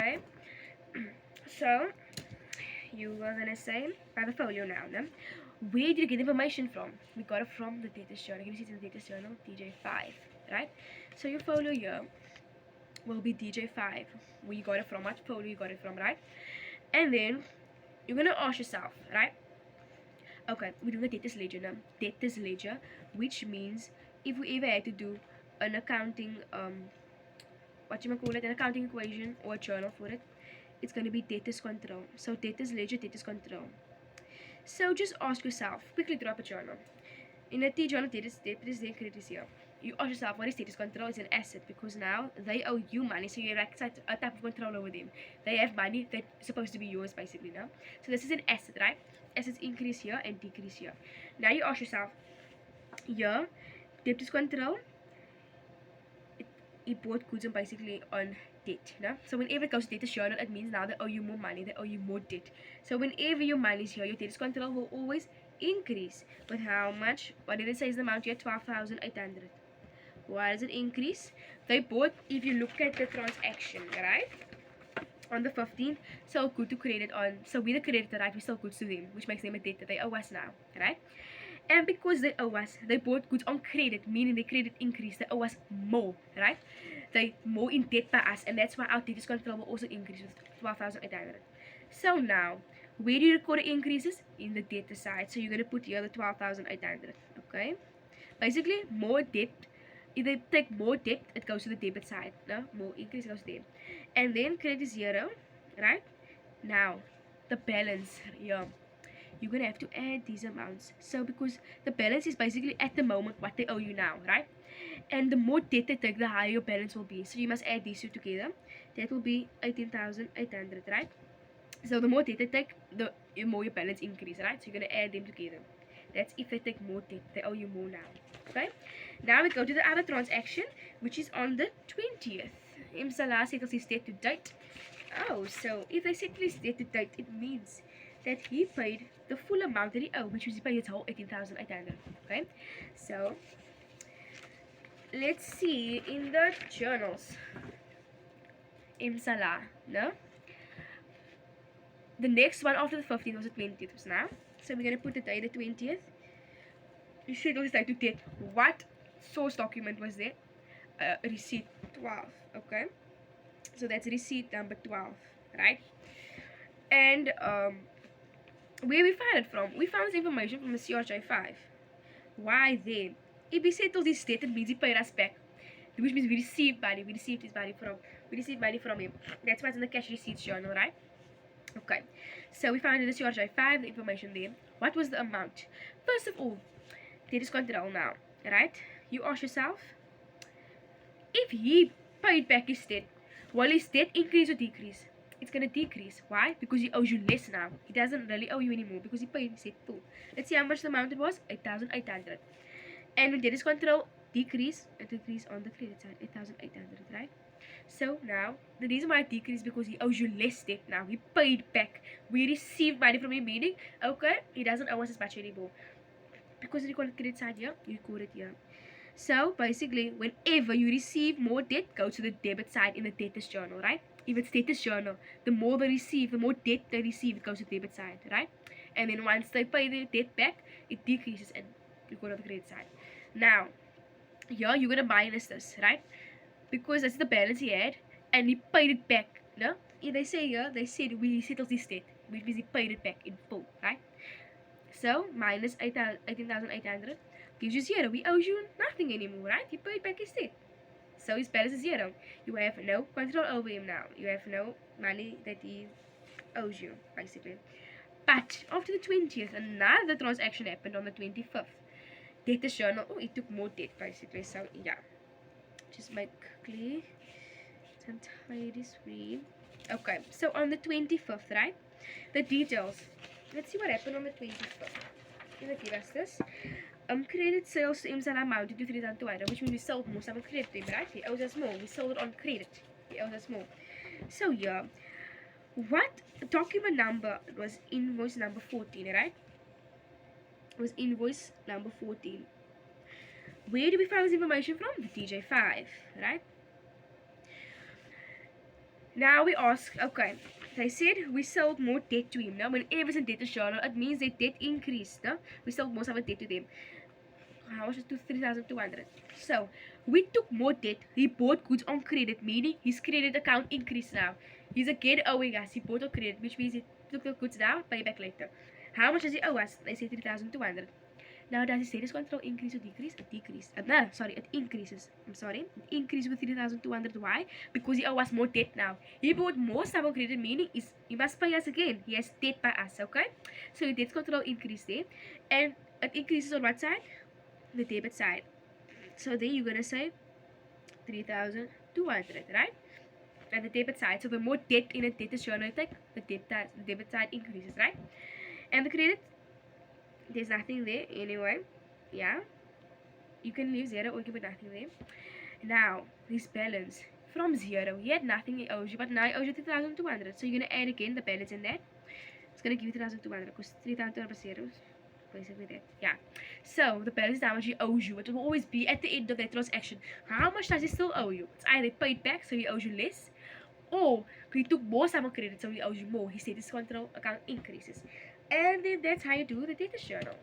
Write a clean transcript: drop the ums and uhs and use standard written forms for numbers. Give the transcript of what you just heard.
Okay. So you are gonna say by the folio now, no? Where did you get information from? We got it from the Debtors journal. You can see it in the Debtors journal, DJ5, right? So your folio here will be DJ5. Where you got it from? What folio you got it from, right? And then you're gonna ask yourself, right? Okay, we're doing the debtors ledger now. Debtors ledger, which means if we ever had to do an accounting what you call it, an accounting equation or a journal for it, it's going to be debtors control. So debtors ledger, debtors control. So just ask yourself, quickly drop a journal. In a T journal, debtors then creditors here. You ask yourself, what is debtors control? It's an asset because now they owe you money, so you have a type of control over them. They have money that's supposed to be yours basically now. So this is an asset, right? Assets increase here and decrease here. Now you ask yourself, here, debtors control, it bought goods and basically on debt. No? So whenever it goes to debtors journal, it means now they owe you more money, they owe you more debt. So whenever your money is here, your debtors control will always increase. But how much? What did it say is the amount here? 12,800. Why does it increase? They bought, if you look at the transaction, right? On the 15th, sold good to credit on. So we're the creditor, right? We sell goods to them, which makes them a debtor. They owe us now, right? And because they owe us, they bought goods on credit, meaning their credit increased. They owe us more, right? They more in debt by us, and that's why our debtors control will also increase with 12,800. So now, where do you record the increases? In the debtor side. So you're going to put here the 12,800, okay? Basically, more debt. If they take more debt, it goes to the debit side. No? More increase goes there. And then credit is 0, right? Now, the balance here. You're going to have to add these amounts. So because the balance is basically at the moment what they owe you now, right? And the more debt they take, the higher your balance will be. So you must add these two together. That will be 18,800, right? So the more debt they take, the more your balance increase, right? So you're going to add them together. That's if they take more debt. They owe you more now. Okay? Now we go to the other transaction, which is on the 20th. Salah settles his debt to date. Oh, so if they settle his debt to date, it means that he paid the full amount that he owed, which was he paid his whole 18,800. Okay? So let's see in the journals. Salah, no? The next one after the 15th was the 20th was now. So we're going to put the day the 20th. You should always like to take what source document was there? Receipt 12. Okay. So that's receipt number 12, right? And where we find it from? We found this information from the CRJ5. Why then? If he settles his debt, it means he paid us back. Which means we received money. We received money from him. That's why it's in the cash receipts journal, right? Okay, so we found in the CRJ5 the information there. What was the amount? First of all, debtors control now, right? You ask yourself, if he paid back his debt, will his debt increase or decrease? It's going to decrease. Why? Because he owes you less now. He doesn't really owe you anymore because he paid his debt full. Let's see how much the amount it was. 8,800. And when debtors control decrease, it decrease on the credit side. 8,800, right? So now, the reason why it decreased because he owes you less debt now. He paid back. We received money from him, meaning, okay, he doesn't owe us as much anymore. Because you call it credit side here, you call it here. So, basically, whenever you receive more debt, go to the debit side in the debtors journal, right? If it's debtors journal, the more they receive, the more debt they receive, it goes to the debit side, right? And then once they pay the debt back, it decreases and you go to the credit side. Now, here you're going to minus this, right? Because that's the balance he had, and he paid it back. No? If they say here, they said we settled this debt, which means he paid it back in full, right? So minus 18,800 gives you 0. We owe you nothing anymore, right? He paid back his debt, so his balance is 0. You have no control over him now. You have no money that he owes you, basically. But after the 20th, another transaction happened on the 25th. Debtors journal. Oh, he took more debt, basically. So yeah. Just make clear some tidy screen. Okay, so on the 25th, right? The details. Let's see what happened on the 25th. Gonna give us this. Credit sales to him amounted to 3,200, which means we sold more some credit to him, right? He owes us more. We sold it on credit. He owes us more. So yeah, what document number was invoice number 14, right? It was invoice number 14. Where do we find this information from? The DJ5, right? Now we ask, okay, they said we sold more debt to him. Now, whenever it's in debtors journal, it means their debt increased. No? We sold most of our debt to them. How much is to 3,200? So, we took more debt. He bought goods on credit, meaning his credit account increased now. He's again owing us. He bought on credit, which means he took the goods now, pay back later. How much does he owe us? They say 3,200. Now, does the status control increase or decrease? It decreased. No, sorry, it increases. I'm sorry. It increased with 3,200. Why? Because he owes us more debt now. He bought more stuff on credit, meaning he must pay us again. He has debt by us, okay? So, the debt control increased there. And it increases on what side? The debit side. So, there you're going to say 3,200, right? And the debit side. So, the more debt in a debtor's journal you take, the debit side increases, right? And the credit, there's nothing there anyway. Yeah, you can leave 0 or you can put nothing there. Now this balance from 0, he had nothing he owes you, but now he owes you 3,200. So you're gonna add again the balance in that. It's gonna give you 3,200 because 3,200 plus 0 is basically that. Yeah, so the balance is how much he owes you. It will always be at the end of that transaction. How much does he still owe you? It's either paid back, so he owes you less, or he took more sum of credit, so he owes you more. His status control account increases. And then that's how you do the debtors journal.